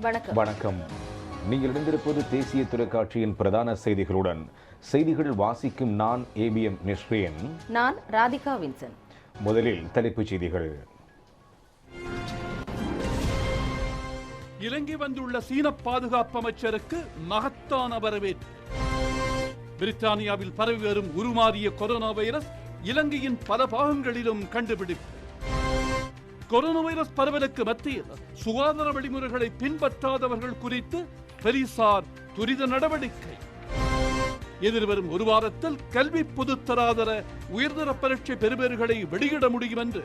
வணக்கம். நீங்கள் இணைந்திருப்பது தேசிய தொலைக்காட்சியின் பிரதான செய்திகளுடன். செய்திகள் வாசிக்கும் நான் ABM நிஷ்ரேன். நான் ராதிகா வின்சன். முதலில் தலைப்புச் செய்திகள். இலங்கை வந்துள்ள சீன பாதுகாப்பு அமைச்சருக்கு மகத்தான வரவேற்பு. பிரித்தானியாவில் பரவி வரும் உருமாறிய கொரோனா வைரஸ் இலங்கையின் பல பாகங்களிலும் கண்டுபிடிப்பு. கொரோனா வைரஸ் பரவலுக்கு மத்தியில் சுகாதார வழிமுறைகளை பின்பற்றாதவர்கள் குறித்து போலீசார் துரித நடவடிக்கை. எதிர்வரும் ஒரு வாரத்தில் கல்வி பொதுத்தராதர உயர்தர பரீட்சை பெறுபேறுகளை வெளியிட முடியும் என்று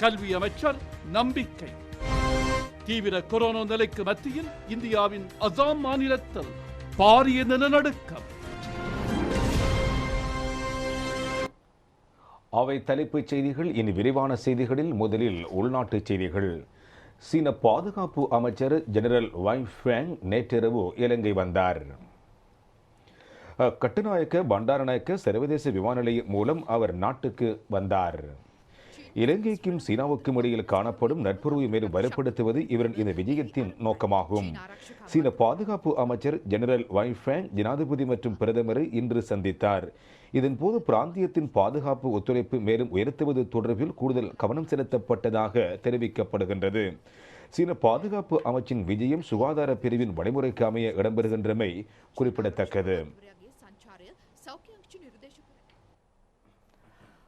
கல்வி அமைச்சர் நம்பிக்கை. தீவிர கொரோனா நிலைக்கு மத்தியில் இந்தியாவின் அசாம் மாநிலத்தில் பாரிய நிலநடுக்கம். அவை தலைப்புச் செய்திகள். இனி விரிவான செய்திகளில் முதலில் உள்நாட்டுச் செய்திகள். சீன பாதுகாப்பு அமைச்சர் ஜெனரல் வாங் ஃபெங் நேற்றிரவு இலங்கை வந்தார். கட்டுநாயக்க பண்டாரநாயக்க சர்வதேச விமான நிலையம் மூலம் அவர் நாட்டுக்கு வந்தார். இலங்கைக்கும் சீனாவுக்கும் இடையில் காணப்படும் நட்புறவை மேலும் வலுப்படுத்துவது இவரின் இந்த விஜயத்தின் நோக்கமாகும். சீன பாதுகாப்பு அமைச்சர் ஜெனரல் வாங் ஃபெங் ஜனாதிபதி மற்றும் பிரதமரை இன்று சந்தித்தார். இதன்போது பிராந்தியத்தின் பாதுகாப்பு ஒத்துழைப்பு மேலும் உயர்த்துவது தொடர்பில் கூடுதல் கவனம் செலுத்தப்பட்டதாக தெரிவிக்கப்படுகின்றது. சீன பாதுகாப்பு அமைச்சின் விஜயம் சுகாதார பிரிவின் வழிமுறைக்கு அமைய இடம்பெறுகின்றமை குறிப்பிடத்தக்கது.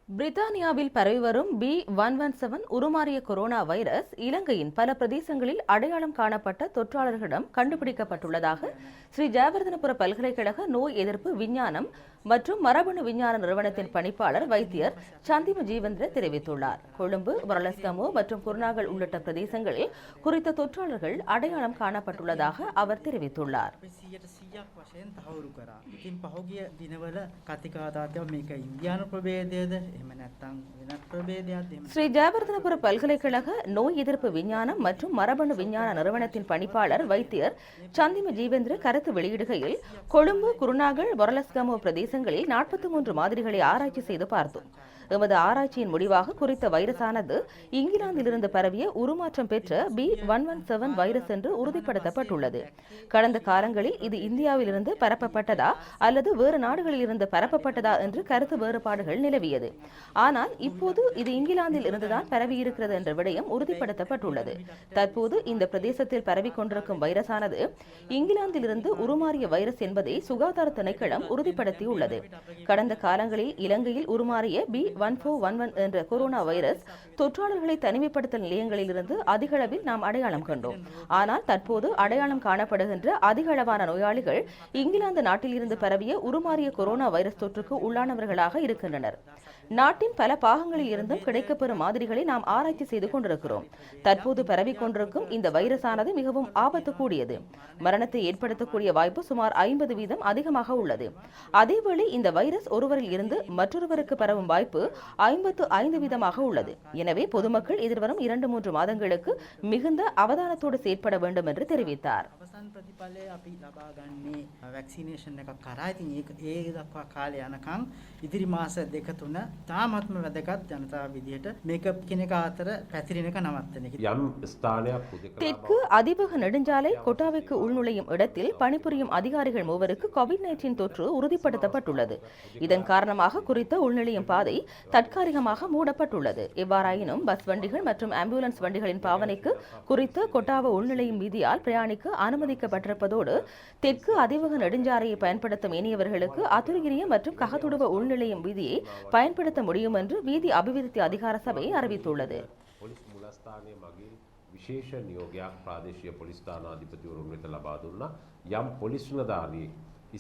பிரித்தானியாவில் பரவி வரும் B.1.1.7 உருமாறிய கொரோனா வைரஸ் இலங்கையின் பல பிரதேசங்களில் அடையாளம் காணப்பட்ட தொற்றாளர்களிடம் கண்டுபிடிக்கப்பட்டுள்ளதாக ஸ்ரீ ஜெயவர்தனபுர பல்கலைக்கழக நோய் எதிர்ப்பு விஞ்ஞானம் மற்றும் மரபணு விஞ்ஞான நிறுவனத்தின் பணிப்பாளர் வைத்தியர் சந்திம ஜீவந்திர தெரிவித்துள்ளார். கொழும்பு, வரலஸ்கமோ மற்றும் குருநாகல் உள்ளிட்ட பிரதேசங்களில் குறித்த தொற்றாளர்கள் அடையாளம் காணப்பட்டுள்ளதாக அவர் தெரிவித்துள்ளார். ஸ்ரீ ஜெயவர்தனபுர பல்கலைக்கழக நோய் எதிர்ப்பு விஞ்ஞானம் மற்றும் மரபணு விஞ்ஞான நிறுவனத்தின் பணிப்பாளர் வைத்தியர் சந்திம ஜீவந்திர கருத்து வெளியிடுகையில், கொழும்பு, குருநாகல், வரலஸ்கமோ பிரதேசங்களில் 43 மாதிரிகளை ஆராய்ச்சி செய்து பார்த்தோம். எமது ஆராய்ச்சியின் முடிவாக குறித்த வைரஸானது இங்கிலாந்திலிருந்து பரவிய உருமாற்றம் பெற்ற B.1.1.7 வைரஸ் என்று உறுதிப்படுத்தப்பட்டுள்ளது. கடந்த காலங்களில் இது இந்தியாவிலிருந்து பரப்பப்பட்டதா அல்லது வேறு நாடுகளில் இருந்து பரப்பப்பட்டதா என்று கருத்து வேறுபாடுகள் நிலவியது. ஆனால் இப்போது இது இங்கிலாந்தில் இருந்துதான் பரவியிருக்கிறது என்ற விடயம் உறுதிப்படுத்தப்பட்டுள்ளது. தற்போது இந்த பிரதேசத்தில் பரவிக் கொண்டிருக்கும் வைரஸானது இங்கிலாந்திலிருந்து உருமாறிய வைரஸ் என்பதை சுகாதார திணைக்களம் உறுதிப்படுத்தியுள்ளது. கடந்த காலங்களில் இலங்கையில் உருமாறிய B.1411 என்ற கொரோனா வைரஸ் தொற்றாளர்களை தனிமைப்படுத்தல் நிலையங்களிலிருந்து அதிக அளவில் நாம் அடையாளம் கண்டோம். ஆனால் தற்போது அடையாளம் காணப்படுகின்ற அதிக அளவான நோயாளிகள் இங்கிலாந்து நாட்டில் இருந்து பரவிய உருமாறிய கொரோனா வைரஸ் தொற்றுக்கு உள்ளானவர்களாக இருக்கின்றனர். நாட்டின் பல பாகங்களில் இருந்தும் கிடைக்கப்பெறும் மாதிரிகளை நாம் ஆராய்ச்சி செய்து கொண்டிருக்கிறோம். தற்போது பரவிக் கொண்டிருக்கும் இந்த வைரஸானது மிகவும் ஆபத்து கூடியது. மரணத்தை ஏற்படுத்தக்கூடிய வாய்ப்பு சுமார் 50% அதிகமாக உள்ளது. அதேவேளை இந்த வைரஸ் ஒருவரில் இருந்து மற்றொருவருக்கு பரவும் வாய்ப்பு 55% உள்ளது. எனவே பொதுமக்கள் எதிர்வரும் 2-3 மாதங்களுக்கு மிகுந்த அவதானத்தோடு செயற்பட வேண்டும் என்று தெரிவித்தார். තාමත්ම වැදගත් ජනතාව විදිහට මේක කෙනෙක් අතර පැතිරෙන එක නවත්තන එක. යම් ස්ථානයක් පුදකලා தெற்கு அதிவேக நெடுஞ்சாலை கொட்டாவிற்கு உள்நுழையும் இடத்தில் பணிபுரியும் அதிகாரிகள் மூவருக்கு COVID-19 தொற்று உறுதிப்படுத்தப்பட்டுள்ளது. இதன் காரணமாக குறித்த உள்நுழையும் பாதை தற்காலிகமாக மூடப்பட்டுள்ளது. எவ்வாறாயினும் பஸ் வண்டிகள் மற்றும் ஆம்புலன்ஸ் வண்டிகளின் பாவனைக்கு குறித்த கொட்டாவ உள்நுழையும் வீதியால் பிரயாணிக்க அனுமதிக்கப்பட்டிருப்பதோடு தெற்கு அதிவேக நெடுஞ்சாலையை பயன்படுத்தும் ஏனையவர்களுக்கு அத்துருகிரிய மற்றும் ககதுடுவ உள்நுழையும் வீதியை பயன்படுத்த முடியும் என்று வீதி அபிவிருத்தி அதிகார சபை அறிவித்துள்ளது. පොලිස් මුලස්ථානයේ මගින් විශේෂ නියෝගයක් ප්‍රාදේශීය පොලිස් ස්ථානාධිපතිවරුන් වෙත ලබා දුන්නා. යම් පොලිස් නිලධාරියෙක්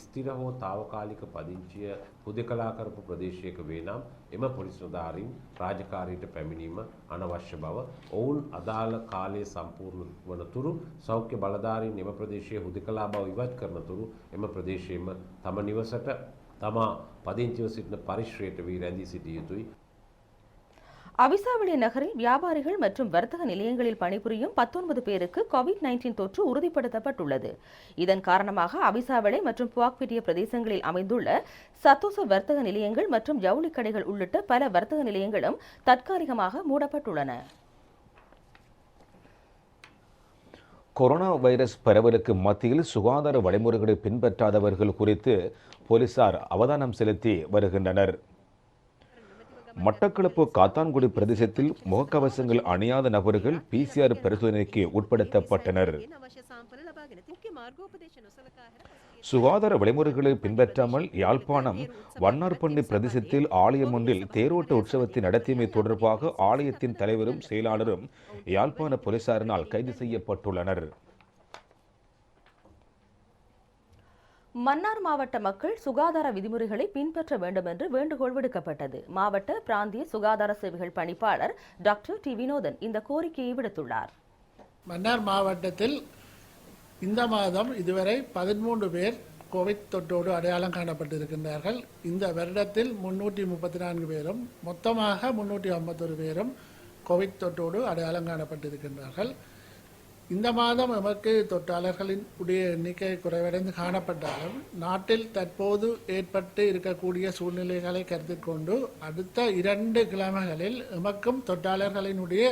ස්ථිර හෝ තාවකාලික පදිංචිය හුදකලා කරපු ප්‍රදේශයක වේ නම් එම පොලිස් නිලධාරීන් රාජකාරියට පැමිණීම අනවශ්‍ය බව, ඔවුන් අදාළ කාලය සම්පූර්ණ වන තුරු සෞඛ්‍ය බලධාරීන් එම ප්‍රදේශයේ හුදකලා බව ඉවත් කරන තුරු එම ප්‍රදේශයේම තම නිවසට තමා පදිංචිව සිටින පරිශ්‍රයට වී රැඳී සිටිය යුතුයි. அவிசாவளி நகரில் வியாபாரிகள் மற்றும் வர்த்தக நிலையங்களில் பணிபுரியும் 19 பேருக்கு COVID-19 தொற்று உறுதிப்படுத்தப்பட்டுள்ளது. இதன் காரணமாக அவிசாவளை மற்றும் புவாக்பெட்டிய பிரதேசங்களில் அமைந்துள்ள சத்தோச வர்த்தக நிலையங்கள் மற்றும் ஜவுளி கடைகள் உள்ளிட்ட பல வர்த்தக நிலையங்களும் தற்காலிகமாக மூடப்பட்டுள்ளன. கொரோனா வைரஸ் பரவலுக்கு மத்தியில் சுகாதார வழிமுறைகளை பின்பற்றாதவர்கள் குறித்து போலீசார் அவதானம் செலுத்தி வருகின்றனர். மட்டக்களப்பு காத்தான்குடி பிரதேசத்தில் முகக்கவசங்கள் அணியாத நபர்கள் PCR பரிசோதனைக்கு உட்படுத்தப்பட்டனர். சுகாதார வழிமுறைகளை பின்பற்றாமல் யாழ்ப்பாணம் வண்ணார்பண்ணி பிரதேசத்தில் ஆலயம் ஒன்றில் தேரோட்ட உற்சவத்தை நடத்தியமை தொடர்பாக ஆலயத்தின் தலைவரும் செயலாளரும் யாழ்ப்பாண போலீசாரினால் கைது செய்யப்பட்டுள்ளனர். மன்னார் மாவட்ட மக்கள் சுகாதார விதிமுறைகளை பின்பற்ற வேண்டும் என்று வேண்டுகோள் விடுக்கப்பட்டது. மாவட்ட பிராந்திய சுகாதார சேவைகள் பணிப்பாளர் டாக்டர் டி வினோதன் இந்த கோரிக்கையை விடுத்துள்ளார். மன்னார் மாவட்டத்தில் இந்த மாதம் இதுவரை 13 பேர் கோவிட் தொற்றோடு அடையாளம் காணப்பட்டிருக்கின்றார்கள். இந்த வருடத்தில் 334 பேரும் மொத்தமாக 351 பேரும் கோவிட் தொற்றோடு அடையாளம் காணப்பட்டிருக்கின்றார்கள். இந்த மாதம் எமக்கு தொற்றாளர்களின் உடைய எண்ணிக்கை குறைவடைந்து காணப்பட்டாலும் நாட்டில் தற்போது ஏற்பட்டு இருக்கக்கூடிய சூழ்நிலைகளை கருத்தில் கொண்டு அடுத்த 2 கிழமைகளில் எமக்கும் தொற்றாளர்களினுடைய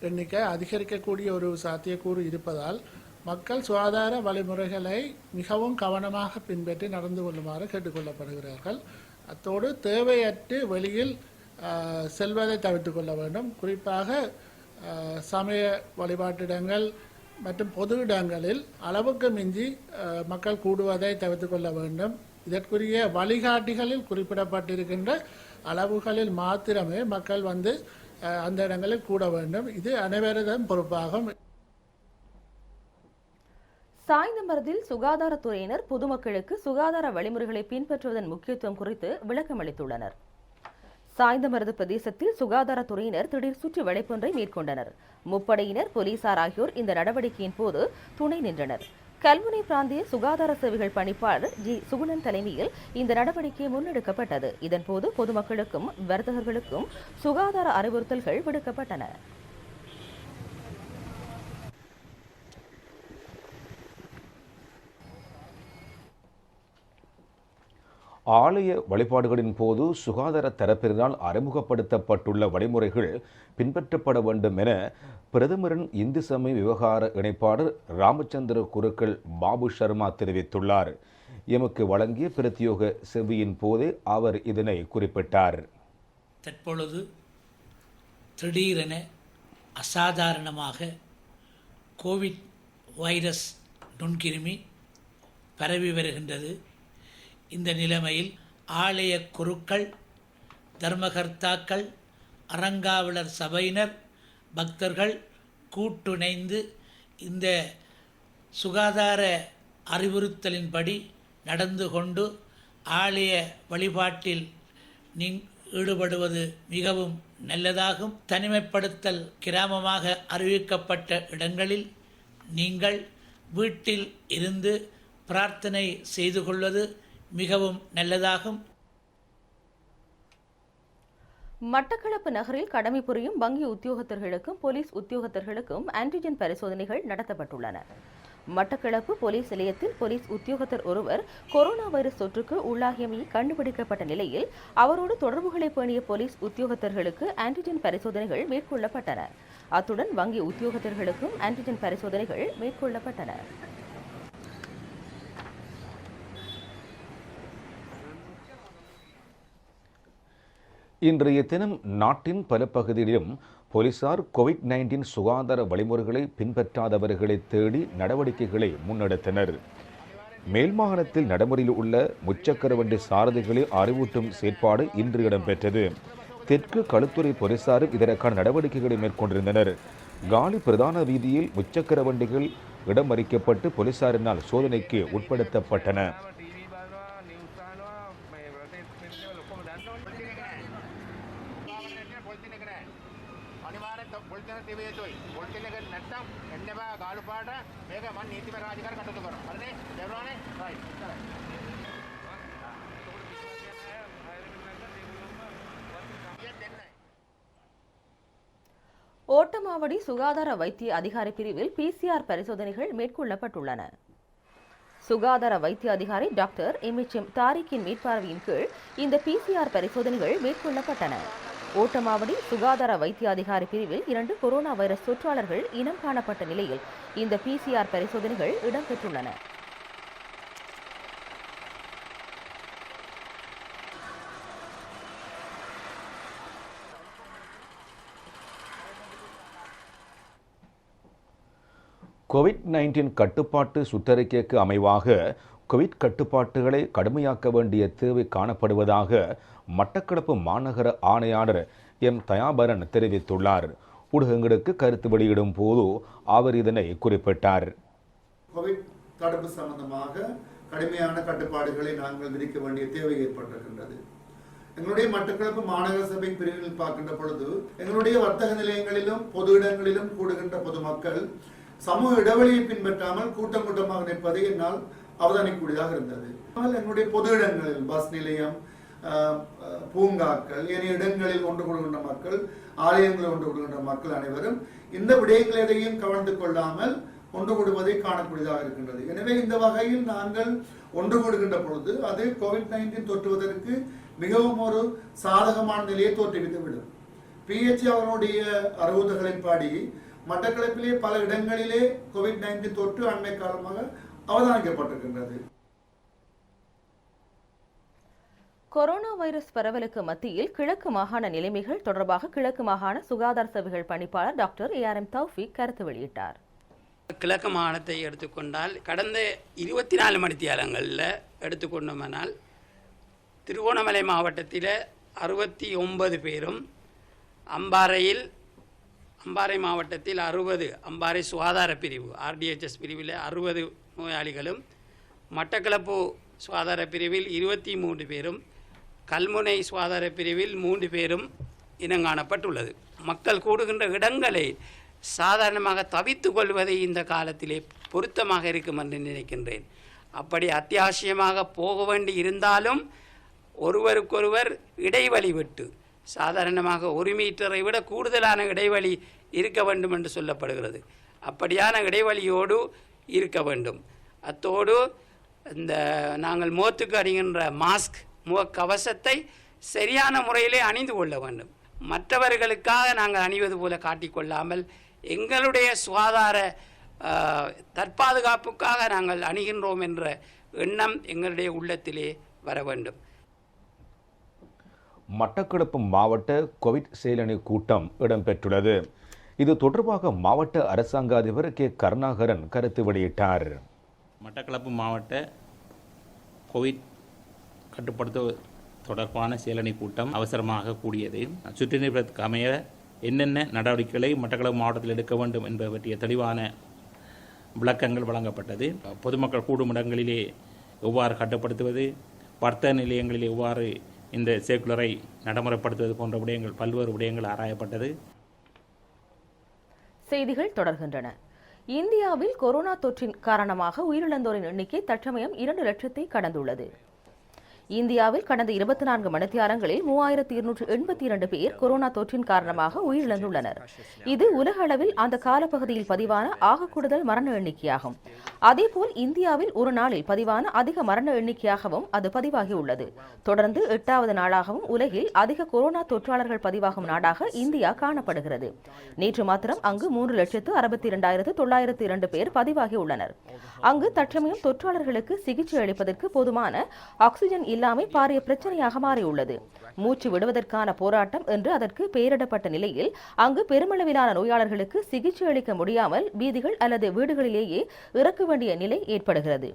எண்ணிக்கை அதிகரிக்கக்கூடிய ஒரு சாத்தியக்கூறு இருப்பதால் மக்கள் சுகாதார வழிமுறைகளை மிகவும் கவனமாக பின்பற்றி நடந்து கொள்ளுமாறு கேட்டுக்கொள்ளப்படுகிறார்கள். அத்தோடு தேவையற்று வெளியில் செல்வதை தவிர்த்து கொள்ள வேண்டும். குறிப்பாக சமய வழிபாட்டிடங்கள் மற்றும் பொது இடங்களில் அளவுக்கு மிஞ்சி மக்கள் கூடுவதை தவிர்த்து கொள்ள வேண்டும். இதற்குரிய வழிகாட்டிகளில் குறிப்பிடப்பட்டிருக்கின்ற அளவுகளில் மாத்திரமே மக்கள் வந்து அந்த இடங்களில் கூட வேண்டும். இது அனைவரதும் பொறுப்பாகும். சாய்ந்தமருதில் சுகாதாரத்துறையினர் பொதுமக்களுக்கு சுகாதார வழிமுறைகளை பின்பற்றுவதன் முக்கியத்துவம் குறித்து விளக்கம் அளித்துள்ளனர். சாய்ந்தமருது பிரதேசத்தில் சுகாதாரத்துறையினர் திடீர் சுற்றி வளைப்பொன்றை மேற்கொண்டனர். முப்படையினர், போலீசார் ஆகியோர் இந்த நடவடிக்கையின் போது துணை நின்றனர். கல்முனை பிராந்திய சுகாதார சேவைகள் பணிப்பாளர் ஜி சுகுணன் தலைமையில் இந்த நடவடிக்கை முன்னெடுக்கப்பட்டது. இதன்போது பொதுமக்களுக்கும் வர்த்தகர்களுக்கும் சுகாதார அறிவுறுத்தல்கள் விடுக்கப்பட்டன. ஆலய வழிபாடுகளின் போது சுகாதார தரப்பினரால் அறிமுகப்படுத்தப்பட்டுள்ள வழிமுறைகள் பின்பற்றப்பட வேண்டும் என பிரதமரின் இந்து சமய விவகார இணைப்பாளர் ராமச்சந்திர குருக்கள் பாபு சர்மா தெரிவித்துள்ளார். எமக்கு வழங்கிய பிரத்யோக செவியின் போதே அவர் இதனை குறிப்பிட்டார். தற்பொழுது திடீரென அசாதாரணமாக கோவிட் வைரஸ் நுண்கிருமி பரவி வருகின்றது. இந்த நிலைமையில் ஆலய குருக்கள், தர்மகர்த்தாக்கள், அறங்காவலர் சபையினர், பக்தர்கள் கூட்டுணைந்து இந்த சுகாதார அறிவுறுத்தலின்படி நடந்து கொண்டு ஆலய வழிபாட்டில் ஈடுபடுவது மிகவும் நல்லதாகும். தனிமைப்படுத்தல் கிராமமாக அறிவிக்கப்பட்ட இடங்களில் நீங்கள் வீட்டில் இருந்து பிரார்த்தனை செய்து கொள்வது மிகவும் நல்லதாகும். மட்டக்களப்பு நகரில் கடமை புரியும் வங்கி உத்தியோகத்தர்களுக்கும் போலீஸ் உத்தியோகத்தர்களுக்கும் ஆன்டிஜென் பரிசோதனைகள் நடத்தப்பட்டுள்ளன. மட்டக்களப்பு போலீஸ் நிலையத்தில் போலீஸ் உத்தியோகத்தர் ஒருவர் கொரோனா வைரஸ் தொற்றுக்கு உள்ளாகியமை கண்டுபிடிக்கப்பட்ட நிலையில் அவரோடு தொடர்புகளை பேணிய போலீஸ் உத்தியோகத்தர்களுக்கு ஆன்டிஜென் பரிசோதனைகள் மேற்கொள்ளப்பட்டன. அத்துடன் வங்கி உத்தியோகத்தர்களுக்கும் ஆன்டிஜென் பரிசோதனைகள் மேற்கொள்ளப்பட்டன. இன்றைய தினம் நாட்டின் பல பகுதிகளிலும் போலீசார் கோவிட்-19 சுகாதார வழிமுறைகளை பின்பற்றாதவர்களை தேடி நடவடிக்கைகளை முன்னெடுத்தனர். மேல் மாகாணத்தில் நடைமுறையில் உள்ள முச்சக்கர வண்டி சாரதிகளை அறிவூட்டும் செயற்பாடு இன்று இடம்பெற்றது. தெற்கு களுத்துறை போலீசாரும் இதற்கான நடவடிக்கைகளை மேற்கொண்டிருந்தனர். காலி பிரதான வீதியில் முச்சக்கர வண்டிகள் இடமறிக்கப்பட்டு போலீசாரினால் சோதனைக்கு உட்படுத்தப்பட்டன. ஓட்டமாவடி சுகாதார வைத்திய அதிகாரி பிரிவில் PCR பரிசோதனைகள் மேற்கொள்ளப்பட்டுள்ளன. சுகாதார வைத்திய அதிகாரி டாக்டர் MHM தாரிக்கின் மேற்பார்வையின் கீழ் இந்த PCR பரிசோதனைகள் மேற்கொள்ளப்பட்டன. ஓட்டமாவடி சுகாதார வைத்திய அதிகாரி பிரிவில் 2 கொரோனா வைரஸ் தொற்றாளர்கள் இனம் காணப்பட்ட நிலையில் இந்த PCR பரிசோதனைகள் இடம்பெற்றுள்ளன. கோவிட்-19 கட்டுப்பாட்டு சுற்றறிக்கைக்கு அமைவாக கோவிட் கட்டுப்பாட்டுகளை கடுமையாக்க வேண்டிய தேவை காணப்படுவதாக மட்டக்களப்பு மாநகர ஆணையாளர் எம் தயாபரன் தெரிவித்துள்ளார். ஊடகங்களுக்கு கருத்து வெளியிடும் போது அவர் இதனை குறிப்பிட்டார். கோவிட் தடுப்பு சம்பந்தமாக கடுமையான கட்டுப்பாடுகளை நாங்கள் விதிக்க வேண்டிய தேவை ஏற்பட்டிருக்கின்றது. எங்களுடைய மட்டக்களப்பு மாநகர சபை பிரிவில் பார்க்கின்ற பொழுது எங்களுடைய வர்த்தக நிலையங்களிலும் பொது இடங்களிலும் கூடுகின்ற பொதுமக்கள் சமூக இடைவெளியை பின்பற்றாமல் கூட்டம் கூட்டமாக நிற்பதை என்னால் அவதானிக்கக்கூடியதாக இருந்தது. எங்களுடைய பொது இடங்களில் பஸ் நிலையம், பூங்காக்கள், ஏனைய இடங்களில் ஒன்று கூடுகின்ற மக்கள், ஆலயங்களில் ஒன்று கூடுகின்ற மக்கள் அனைவரும் இந்த விடயங்களை எதையும் கவர்ந்து கொள்ளாமல் ஒன்று கூடுவதை காணக்கூடியதாக இருக்கின்றது. எனவே இந்த வகையில் நாங்கள் ஒன்று கூடுகின்ற பொழுது அது கோவிட்-19 தொற்றுவதற்கு மிகவும் ஒரு சாதகமான நிலையை தோற்றுவித்துவிடும். PH அவர்களுடைய அறிவுறுத்தல்களின்படி மட்டக்களப்பிலே பல இடங்களிலே கோவிட்-19 தொற்று அண்மை காலமாக அவதானிக்கப்பட்டிருக்கின்றது. கொரோனா வைரஸ் பரவலுக்கு மத்தியில் கிழக்கு மாகாண நிலைமைகள் தொடர்பாக கிழக்கு மாகாண சுகாதார சேவைகள் பணிப்பாளர் டாக்டர் ARM தௌஃபிக் கருத்து வெளியிட்டார். கிழக்கு மாகாணத்தை எடுத்துக்கொண்டால் கடந்த 24 மணித்தியாலங்களில் எடுத்துக்கொண்டோமானால் திருகோணமலை மாவட்டத்தில் 69 பேரும், அம்பாறை மாவட்டத்தில் 60, அம்பாறை சுகாதார பிரிவு RDHS பிரிவில் 60 நோயாளிகளும், மட்டக்களப்பு சுகாதார பிரிவில் 23 பேரும், கல்முனை சுகாதார பிரிவில் 3 பேரும் இனங்காணப்பட்டுள்ளது. மக்கள் கூடுகின்ற இடங்களை சாதாரணமாக தவித்து கொள்வதை இந்த காலத்திலே பொருத்தமாக இருக்கும் என்று நினைக்கின்றேன். அப்படி அத்தியாவசியமாக போக வேண்டி இருந்தாலும் ஒருவருக்கொருவர் இடைவெளி விட்டு, சாதாரணமாக 1 மீட்டரை விட கூடுதலான இடைவெளி இருக்க வேண்டும் என்று சொல்லப்படுகிறது. அப்படியான இடைவெளியோடு இருக்க வேண்டும். அத்தோடு இந்த நாங்கள் முகத்துக்கு அணிகின்ற மாஸ்க், முகக்கவசத்தை சரியான முறையிலே அணிந்து கொள்ள வேண்டும். மற்றவர்களுக்காக நாங்கள் அணிவது போல காட்டிக்கொள்ளாமல் எங்களுடைய சுகாதார தற்பாதுகாப்புக்காக நாங்கள் அணிகின்றோம் என்ற எண்ணம் எங்களுடைய உள்ளத்திலே வர வேண்டும். மட்டக்களப்பு மாவட்ட கோவிட் செயலணி கூட்டம் இடம்பெற்றுள்ளது. இது தொடர்பாக மாவட்ட அரசாங்க அதிபர் கே கருணாகரன் கருத்து வெளியிட்டார். மட்டக்களப்பு மாவட்ட கோவிட் கட்டுப்படுத்த தொடர்பான செயலணி கூட்டம் அவசரமாக கூடியது. சுற்றுநிலைக்கு அமைய என்னென்ன நடவடிக்கைகளை மட்டக்களப்பு மாவட்டத்தில் எடுக்க வேண்டும் என்பது பற்றிய தெளிவான விளக்கங்கள் வழங்கப்பட்டது. பொதுமக்கள் கூடும் இடங்களிலே எவ்வாறு கட்டுப்படுத்துவது, வர்த்தக நிலையங்களில் எவ்வாறு இந்த சர்க்குலரை நடைமுறைப்படுத்துவது போன்ற விடயங்கள், பல்வேறு விடயங்கள் ஆராயப்பட்டது. செய்திகள் தொடர்கின்றன. இந்தியாவில் கொரோனா தொற்றின் காரணமாக உயிரிழந்தோரின் எண்ணிக்கை தற்சமயம் 2 லட்சத்தை கடந்துள்ளது. இந்தியாவில் கடந்த 24 மணித்தியாலங்களில் 3282 பேர் கொரோனா தொற்றின் காரணமாக உயிரிழந்துள்ளனர். இது உலக அளவில் அந்த காலப்பகுதியில் பதிவான ஆக கூடுதல் மரண எண்ணிக்கையாகும். அதேபோல் இந்தியாவில் ஒரு நாளில் பதிவான அதிக மரண எண்ணிக்கையாகவும் அது பதிவாகியுள்ளது. தொடர்ந்து 8வது நாளாகவும் உலகில் அதிக கொரோனா தொற்றாளர்கள் பதிவாகும் நாடாக இந்தியா காணப்படுகிறது. நேற்று மாத்திரம் அங்கு 3,62,902 பேர் பதிவாகியுள்ளனர். அங்கு தற்சமயம் தொற்றாளர்களுக்கு சிகிச்சை அளிப்பதற்கு போதுமான ஆக்சிஜன் இல்லாமை பாரிய பிரச்சனையாக மாறியுள்ளது. மூச்சு விடுவதற்கான போராட்டம் என்று அதற்கு பெயரிடப்பட்ட நிலையில் அங்கு பெருமளவிலான நோயாளர்களுக்கு சிகிச்சை அளிக்க முடியாமல் வீதிகள் அல்லது வீடுகளிலேயே இறக்க வேண்டிய நிலை ஏற்படுகிறது.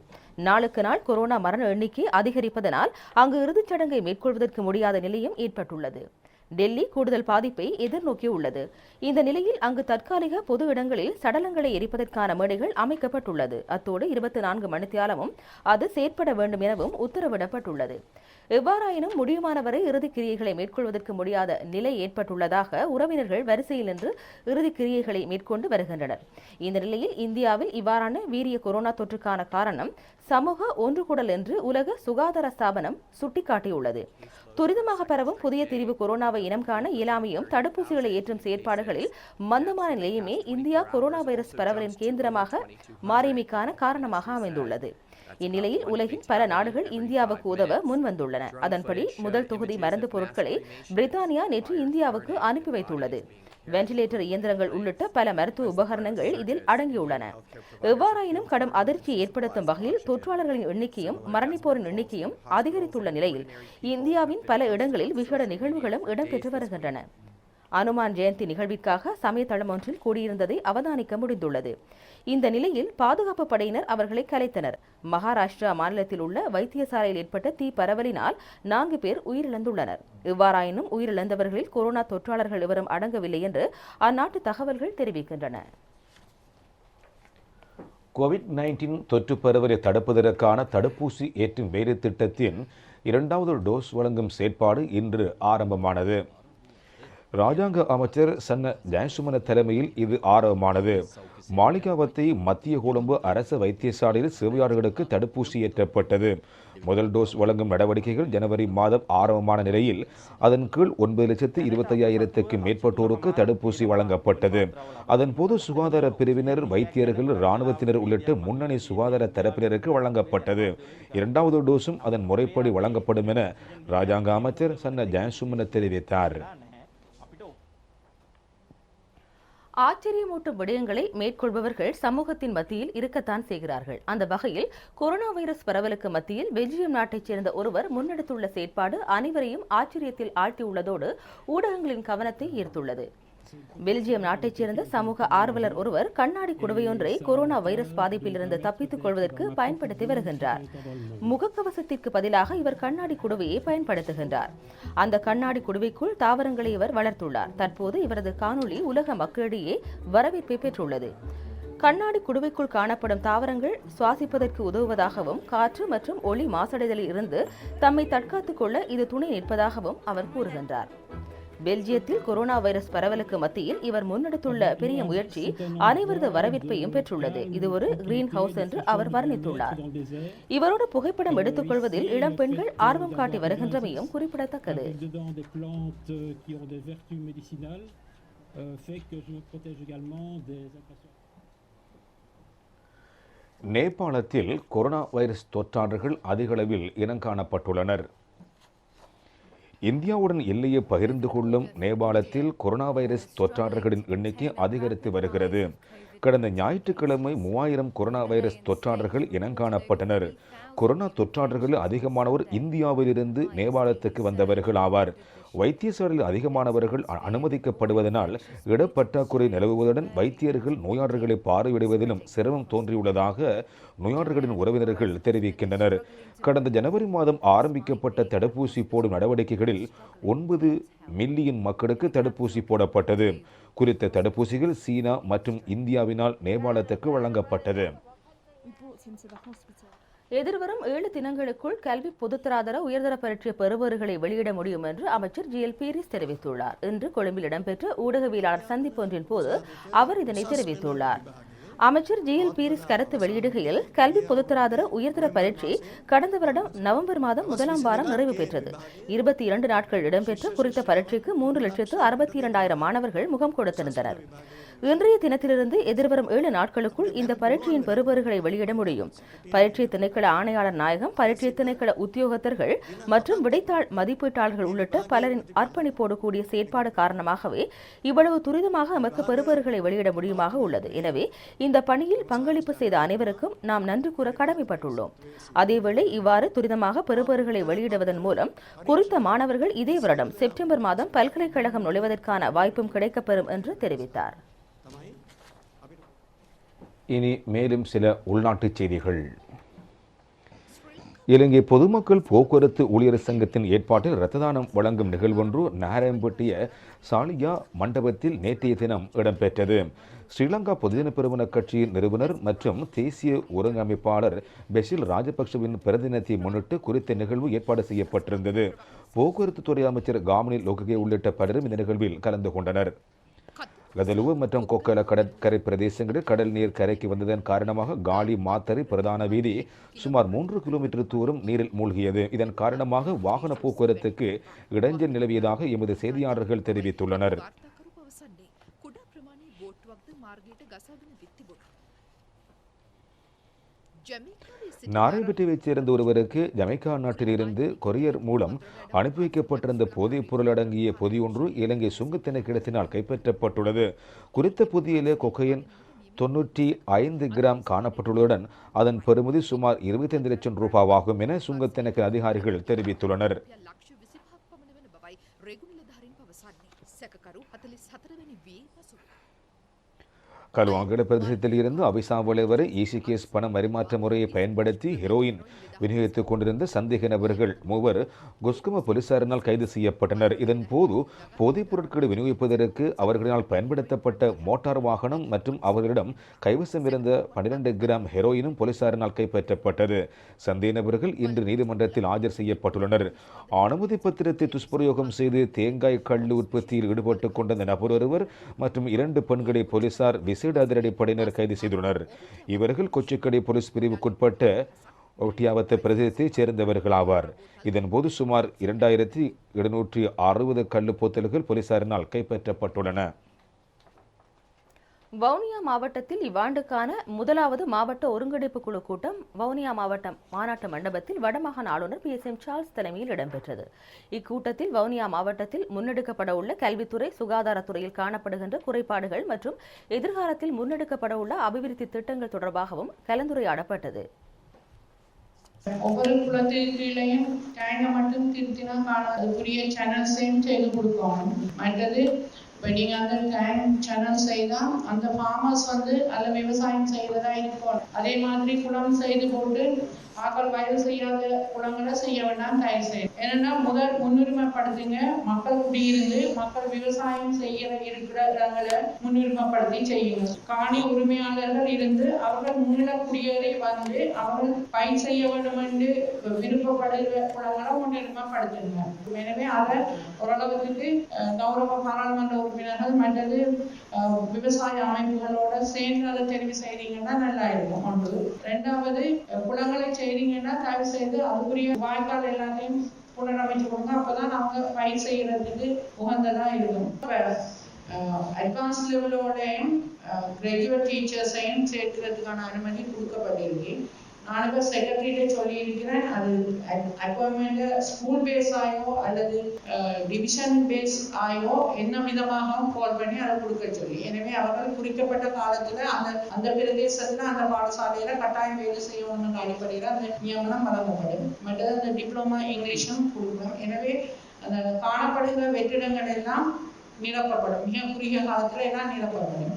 நாளுக்கு நாள் கொரோனா மரண எண்ணிக்கை அதிகரிப்பதனால் அங்கு இறுதிச் சடங்கை மேற்கொள்வதற்கு முடியாத நிலையும் ஏற்பட்டுள்ளது. டெல்லி கூடுதல் பாதிப்பை எதிர்நோக்கியுள்ளது. இந்த நிலையில் அங்கு தற்காலிக பொது இடங்களில் சடலங்களை எரிப்பதற்கான மேடைகள் அமைக்கப்பட்டுள்ளது. அத்தோடு 24 மணித்தியாலமும் அது செயற்பட வேண்டும் எனவும் உத்தரவிடப்பட்டுள்ளது. எவ்வாறாயினும் முடியுமானவரை இறுதிக் கிரியைகளை மேற்கொள்வதற்கு முடியாத நிலை ஏற்பட்டுள்ளதாக உறவினர்கள் வரிசையில் நின்று இறுதிக் கிரியைகளை மேற்கொண்டு வருகின்றனர். இந்த நிலையில் இந்தியாவில் இவ்வாறான வீரிய கொரோனா தொற்றுக்கான காரணம் சமூக ஒன்றுகூடல் என்று உலக சுகாதார ஸ்தாபனம் சுட்டிக்காட்டியுள்ளது. துரிதமாக பரவும் புதிய திரிவு கொரோனாவை இனம் காண இயலாமையும் தடுப்பூசிகளை ஏற்றும் செயற்பாடுகளில் மந்தமான நிலையுமே இந்தியா கொரோனா வைரஸ் பரவலின் கேந்திரமாக மாறியமைக்கான காரணமாக அமைந்துள்ளது. இந்நிலையில் உலகின் பல நாடுகள் இந்தியாவுக்கு உதவ முன்வந்துள்ளன. அதன்படி முதல் தொகுதி மருந்து பொருட்களை பிரித்தானியா நேற்று இந்தியாவுக்கு அனுப்பி வைத்துள்ளது. வெண்டிலேட்டர் இயந்திரங்கள் உள்ளிட்ட பல மருத்துவ உபகரணங்கள் இதில் அடங்கியுள்ளன. எவ்வாறாயினும் கடும் அதிர்ச்சியை ஏற்படுத்தும் வகையில் தொற்றாளர்களின் எண்ணிக்கையும் மரணிப்போரின் எண்ணிக்கையும் அதிகரித்துள்ள நிலையில் இந்தியாவின் பல இடங்களில் விசேட நிகழ்வுகளும் இடம்பெற்று வருகின்றன. அனுமான் ஜெயந்தி நிகழ்விற்காக சமயதளம் ஒன்றில் கூடியிருந்ததை அவதானிக்க முடிந்துள்ளது. இந்த நிலையில் பாதுகாப்பு படையினர் அவர்களை கலைத்தனர். மகாராஷ்டிரா மாநிலத்தில் உள்ள வைத்தியசாலையில் ஏற்பட்ட தீ பரவலினால் 4 பேர் உயிரிழந்துள்ளனர். இவ்வாறாயினும் உயிரிழந்தவர்களில் கொரோனா தொற்றாளர்கள் எவரும் அடங்கவில்லை என்று அந்நாட்டு தகவல்கள் தெரிவிக்கின்றன. கோவிட்-19 தொற்று பரவலை தடுப்பதற்கான தடுப்பூசி ஏற்றும் வேலை திட்டத்தின் 2வது டோஸ் வழங்கும் செயற்பாடு இன்று ஆரம்பமானது. ராஜாங்க அமைச்சர் சன்ன ஜெயசுமன தலைமையில் இது ஆரம்பமானது. மாளிகாவத்தை மத்திய கொழும்பு அரசு வைத்தியசாலையில் சேவையாளர்களுக்கு தடுப்பூசி ஏற்றப்பட்டது. முதல் டோஸ் வழங்கும் நடவடிக்கைகள் ஜனவரி மாதம் ஆரம்பமான நிலையில் அதன் கீழ் 9,25,000க்கும் மேற்பட்டோருக்கு தடுப்பூசி வழங்கப்பட்டது. அதன்போது சுகாதார பிரிவினர், வைத்தியர்கள், இராணுவத்தினர் உள்ளிட்ட முன்னணி சுகாதார தரப்பினருக்கு வழங்கப்பட்டது. 2வது டோஸும் அதன் முறைப்படி வழங்கப்படும் என ராஜாங்க அமைச்சர் சன்ன ஜெயசுமன தெரிவித்தார். ஆச்சரியமூட்டும் விடயங்களை மேற்கொள்பவர்கள் சமூகத்தின் மத்தியில் இருக்கத்தான் செய்கிறார்கள். அந்த வகையில் கொரோனா வைரஸ் பரவலுக்கு மத்தியில் பெல்ஜியம் நாட்டைச் சேர்ந்த ஒருவர் முன்னெடுத்துள்ள செயற்பாடு அனைவரையும் ஆச்சரியத்தில் ஆழ்த்தியுள்ளதோடு ஊடகங்களின் கவனத்தை ஈர்த்துள்ளது. பெல்ஜியம் நாட்டைச் சேர்ந்த சமூக ஆர்வலர் ஒருவர் கண்ணாடி குடுவையொன்றை கொரோனா வைரஸ் பாதிப்பிலிருந்து தப்பித்துக் கொள்வதற்கு பயன்படுத்தி வருகின்றார். முகக்கவசத்திற்கு பதிலாக இவர் கண்ணாடி குடுவையை பயன்படுத்துகின்றார். அந்த கண்ணாடி குடுவைக்குள் தாவரங்களை இவர் வளர்த்துள்ளார். தற்போது இவரது காணொளி உலக மக்களிடையே வரவேற்பை பெற்றுள்ளது. கண்ணாடி குடுவைக்குள் காணப்படும் தாவரங்கள் சுவாசிப்பதற்கு உதவுவதாகவும் காற்று மற்றும் ஒளி மாசடைதலில் இருந்து தம்மை தற்காத்துக் கொள்ள இது துணை நிற்பதாகவும் அவர் கூறுகின்றார். பெல்ஜியத்தில் கொரோனா வைரஸ் பரவலுக்கு மத்தியில் இவர் முன்னெடுத்துள்ள பெரிய முயற்சி அனைவரது வரவேற்பையும் பெற்றுள்ளது. இது ஒரு கிரீன் ஹவுஸ் என்று அவர் வர்ணித்துள்ளார். இவரோடு புகைப்படம் எடுத்துக் கொள்வதில் இளம் பெண்கள் ஆர்வம் காட்டி வருகின்றமையும் குறிப்பிடத்தக்கது. நேபாளத்தில் கொரோனா வைரஸ் தொற்றாளர்கள் அதிக அளவில் இனங்காணப்பட்டுள்ளனர். இந்தியாவுடன் எல்லையை பகிர்ந்து கொள்ளும் நேபாளத்தில் கொரோனா வைரஸ் தொற்றாளர்களின் எண்ணிக்கை அதிகரித்து வருகிறது. கடந்த ஞாயிற்றுக்கிழமை 3000 கொரோனா வைரஸ் தொற்றாளர்கள் இனங்காணப்பட்டனர். கொரோனா தொற்றாளர்களில் அதிகமானவர் இந்தியாவிலிருந்து நேபாளத்துக்கு வந்தவர்கள் ஆவார். வைத்தியசாலையில் அதிகமானவர்கள் அனுமதிக்கப்படுவதனால் இடப்பற்றாக்குறை நிலவுவதுடன் வைத்தியர்கள் நோயாளர்களை பார்வையிடுவதிலும் சிரமம் தோன்றியுள்ளதாக நோயாளர்களின் உறவினர்கள் தெரிவிக்கின்றனர். கடந்த ஜனவரி மாதம் ஆரம்பிக்கப்பட்ட தடுப்பூசி போடும் நடவடிக்கைகளில் 9 மில்லியன் மக்களுக்கு தடுப்பூசி போடப்பட்டது. குறித்த தடுப்பூசிகள் சீனா மற்றும் இந்தியாவினால் நேபாளத்துக்கு வழங்கப்பட்டது. எதிர்வரும் 7 தினங்களுக்குள் கல்வி பொதுத்தராதர உயர்தர பரீட்சை பெறுபவர்களை வெளியிட முடியும் என்று அமைச்சர் ஜிஎல் பீரிஸ் தெரிவித்துள்ளார். இன்று கொழும்பில் இடம்பெற்ற ஊடகவியலாளர் சந்திப்பு ஒன்றின் போது அவர் இதனை தெரிவித்துள்ளார். அமைச்சர் ஜிஎல் பீரிஸ் கருத்து வெளியிடுகையில் கல்வி பொதுத்தராதர உயர்தர பரீட்சை கடந்த வருடம் நவம்பர் மாதம் 1ஆம் வாரம் நிறைவு பெற்றது. 22 நாட்கள் இடம்பெற்ற குறித்த பரீட்சைக்கு 3,62,000 மாணவர்கள் முகம் கொடுத்திருந்தனர். இன்றைய தினத்திலிருந்து எதிர்வரும் 7 நாட்களுக்குள் இந்த பரீட்சையின் பெறுபவர்களை வெளியிட முடியும். பரீட்சை திணைக்கள ஆணையாளர் நாயகம், பரீட்சை திணைக்கள உத்தியோகத்தர்கள் மற்றும் விடைத்தாள் மதிப்பீட்டாளர்கள் உள்ளிட்ட பலரின் அர்ப்பணிப்போடு கூடிய செயற்பாடு காரணமாகவே இவ்வளவு துரிதமாக நமக்கு பெறுபவர்களை வெளியிட முடியுமாக உள்ளது. எனவே இந்த பணியில் பங்களிப்பு செய்த அனைவருக்கும் நாம் நன்றி கூற கடமைப்பட்டுள்ளோம். அதேவேளை இவ்வாறு துரிதமாக பெறுபவர்களை வெளியிடுவதன் மூலம் குறித்த மாணவர்கள் இதே வருடம் செப்டம்பர் மாதம் பல்கலைக்கழகம் நுழைவதற்கான வாய்ப்பும் கிடைக்கப்பெறும் என்று தெரிவித்தார். இனி மேலும் சில உள்நாட்டுச் செய்திகள். இலங்கை பொதுமக்கள் போக்குவரத்து ஊழியர் சங்கத்தின் ஏற்பாட்டில் இரத்த தானம் வழங்கும் நிகழ்வொன்று நாராயம்பட்டிய சாலியா மண்டபத்தில் நேற்றைய தினம் இடம்பெற்றது. ஸ்ரீலங்கா பொதுஜன பெரமுன கட்சியின் நிறுவனர் மற்றும் தேசிய ஒருங்கமைப்பாளர் பெசில் ராஜபக்சவின் பிறந்ததினத்தை முன்னிட்டு குறித்த நிகழ்வு ஏற்பாடு செய்யப்பட்டிருந்தது. போக்குவரத்து துறை அமைச்சர் காமினி லோககே உள்ளிட்ட பலரும் இந்த நிகழ்வில் கலந்து கொண்டனர். கதலுவு மற்றும் கொக்கல கடற்கரை பிரதேசங்களில் கடல் நீர் கரைக்கு வந்ததன் காரணமாக காலி மாத்தறை பிரதான வீதி சுமார் 3 கிலோமீட்டர் தூரம் நீரில் மூழ்கியது. இதன் காரணமாக வாகன போக்குவரத்துக்கு இடைஞ்சல் நிலவியதாக எமது செய்தியாளர்கள் தெரிவித்துள்ளனர். நாரைபெட்டியைச் சேர்ந்த ஒருவருக்கு ஜமைக்கா நாட்டிலிருந்து கொரியர் மூலம் அனுப்பி வைக்கப்பட்டிருந்த போதைப் பொருள் அடங்கிய பொதி ஒன்று இலங்கை சுங்கத் திணைக்களத்தினால் கைப்பற்றப்பட்டுள்ளது. குறித்த பொதியிலே கொக்கையின் 95 கிராம் காணப்பட்டுள்ளதுடன் அதன் பெறுமதி சுமார் 25 லட்சம் ரூபாவாகும் என சுங்கத் திணைக்கள அதிகாரிகள் தெரிவித்துள்ளனர். களுவாங்கட பிரதேசத்தில் இருந்து அபிசாவளை வரை ECKS பண பரிமாற்ற முறையை பயன்படுத்தி ஹெரோயின் விநியோகித்துக் கொண்டிருந்த சந்தேக நபர்கள் 3 குஸ்கம போலீசாரினால் கைது செய்யப்பட்டனர். இதன் போது போதைப் பொருட்களை விநியோகிப்பதற்கு அவர்களினால் பயன்படுத்தப்பட்ட மோட்டார் வாகனம் மற்றும் அவர்களிடம் கைவசம் இருந்த 12 கிராம் ஹெரோயினும் போலீசாரினால் கைப்பற்றப்பட்டது. சந்தேக நபர்கள் இன்று நீதிமன்றத்தில் ஆஜர் செய்யப்பட்டுள்ளனர். அனுமதி பத்திரத்தை துஷ்பிரயோகம் செய்து தேங்காய் கள்ளு உற்பத்தியில் ஈடுபட்டுக் கொண்ட நபர் ஒருவர் மற்றும் 2 பெண்களை போலீசார் விசேட அதிரடிப்படையினர் கைது செய்துள்ளனர். இவர்கள் கொச்சிக்கடை போலீஸ் பிரிவுக்குட்பட்ட ஒட்டியாவத்த பிரதேசத்தைச் சேர்ந்தவர்களாவார். இதன்போது சுமார் 2760 கள்ளு போத்தல்கள் போலீசாரினால் கைப்பற்றப்பட்டுள்ளன. வவுனியா மாவட்டத்தில் இவ்வாண்டுக்கான முதலாவது மாவட்ட ஒருங்கிணைப்பு குழு கூட்டம் வவுனியா மாவட்ட மாநாட்டு மண்டபத்தில் வடமாகாண ஆளுநர் PSM சார்ல்ஸ் தலைமையில் இடம்பெற்றது. இக்கூட்டத்தில் வவுனியா மாவட்டத்தில் முன்னெடுக்கப்பட உள்ள கல்வித்துறை, சுகாதாரத்துறையில் காணப்படுகின்ற குறைபாடுகள் மற்றும் எதிர்காலத்தில் முன்னெடுக்கப்பட உள்ள அபிவிருத்தி திட்டங்கள் தொடர்பாகவும் கலந்துரையாடப்பட்டது. ஒவ்வொரு குளத்திலையும் டேங்கை மட்டும் திருத்தினா அதுக்குரிய சேனல்ஸையும் செய்து கொடுக்கணும். மற்றது இப்போ நீங்கள் அந்த டேங்க் சேனல் செய்தால் அந்த ஃபார்மர்ஸ் அல்ல விவசாயம் செய்கிறதா இருக்கும். அதே மாதிரி குளம் செய்து போட்டு ஆக்கள் வயது செய்யாத குளங்களை செய்ய வேண்டாம் தயவு செய்யும். ஏன்னா முதல் முன்னுரிமைப்படுத்துங்க. மக்கள் குடியிருந்து மக்கள் விவசாயம் செய்ய இருக்கிற இடங்களை முன்னுரிமைப்படுத்தி செய்யுங்க. காணி உரிமையாளர்கள் இருந்து அவர்கள் முன்னிலை குடியேறி வந்து அவர்கள் பயிர் செய்ய வேண்டும் என்று விருப்பப்படுகிற குளங்களை முன்னுரிமைப்படுத்துங்க. எனவே அதை ஓரளவுக்கு கௌரவ பாராளுமன்ற உறுப்பினர்கள் மற்றது விவசாய அமைப்புகளோட சேர்ந்து அதை தெரிவு செய்றீங்கன்னா நல்லா இருக்கும். ஒன்று. ரெண்டாவது, குளங்களை செய்றீங்கன்னா தயவு செய்து அதுக்குரிய வாய்க்கால் எல்லாத்தையும் புனரமைச்சு கொடுங்க. அப்பதான் அவங்க பயிர் செய்யறதுக்கு உகந்ததா இருக்கும். அட்வான்ஸ் லெவலோடையும் கிராஜுவேட் டீச்சர்ஸையும் சேர்க்கிறதுக்கான அனுமதி கொடுக்கப்பட்டிருக்கு. நான் இப்போ செக்ரட்டரியிட்ட சொல்லியிருக்கிறேன். அது அப்பாயின்மெண்ட் ஸ்கூல் பேஸ் ஆயோ அல்லது டிவிஷன் பேஸ் ஆயோ என்ன விதமாக கால் பண்ணி அதை கொடுக்க சொல்லி. எனவே அவர்கள் குறிக்கப்பட்ட காலத்துல அந்த பிரதேசத்துல அந்த பாடசாலையில கட்டாயம் வேலை செய்யணும்னு அடிப்படையில அந்த நியமனம் வழங்கப்படும். மற்றது அந்த டிப்ளமா இங்கிலீஷும் கொடுக்கணும். எனவே அந்த காணப்படுகிற வெற்றிடங்கள் எல்லாம் நிரப்பப்படும். மிக குறுகிய காலத்துல எல்லாம் நிரப்பப்படும்.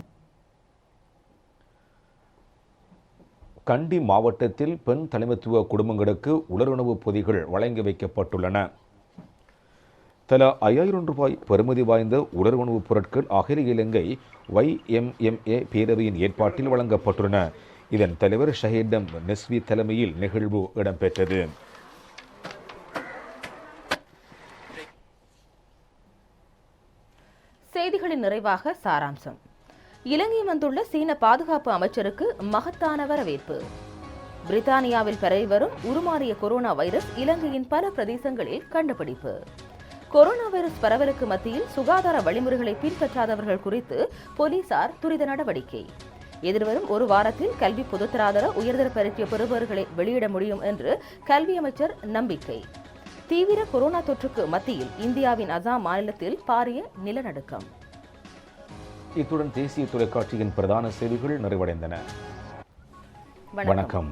கண்டி மாவட்டத்தில் பெண் தலைமைத்துவ குடும்பங்களுக்கு உலருணவுப் பொதிகள் வழங்கி வைக்கப்பட்டுள்ளன. தலா 5000 ரூபாய் பெறுமதி வாய்ந்த உலருணவுப் பொருட்கள் அகில இலங்கை YMMA பேரவையின் ஏற்பாட்டில் வழங்கப்பட்டுள்ளன. இதன் தலைவர் ஷஹீடம் நெஸ்வி தலைமையில் நிகழ்வு இடம்பெற்றது. செய்திகளின் நிறைவாக சாராம்சம். இலங்கை வந்துள்ள சீன பாதுகாப்பு அமைச்சருக்கு மகத்தான வரவேற்பு. பிரித்தானியாவில் பரவி வரும் உருமாறிய கொரோனா வைரஸ் இலங்கையின் பல பிரதேசங்களில் கண்டுபிடிப்பு. கொரோனா வைரஸ் பரவலுக்கு மத்தியில் சுகாதார வழிமுறைகளை பின்பற்றாதவர்கள் குறித்து போலீசார் துரித நடவடிக்கை. எதிர்வரும் ஒரு வாரத்தில் கல்வி பொதுத்தராதர உயர்தர பரீட்சை பெறுபவர்களை வெளியிட முடியும் என்று கல்வி அமைச்சர் நம்பிக்கை. தீவிர கொரோனா தொற்றுக்கு மத்தியில் இந்தியாவின் அசாம் மாநிலத்தில் பாரிய நிலநடுக்கம். இத்துடன் தேசிய தொலைக்காட்சியின் பிரதான செய்திகள் நிறைவடைந்தன. வணக்கம்.